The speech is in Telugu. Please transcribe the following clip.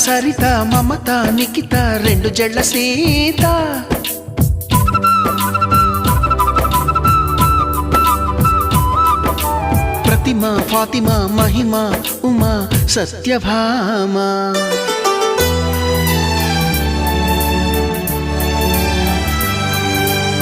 సరిత మమత నిఖిత రెండు జళ్ళ సీత ప్రతిమ ఫాతిమా మహిమ ఉమా సత్యభామ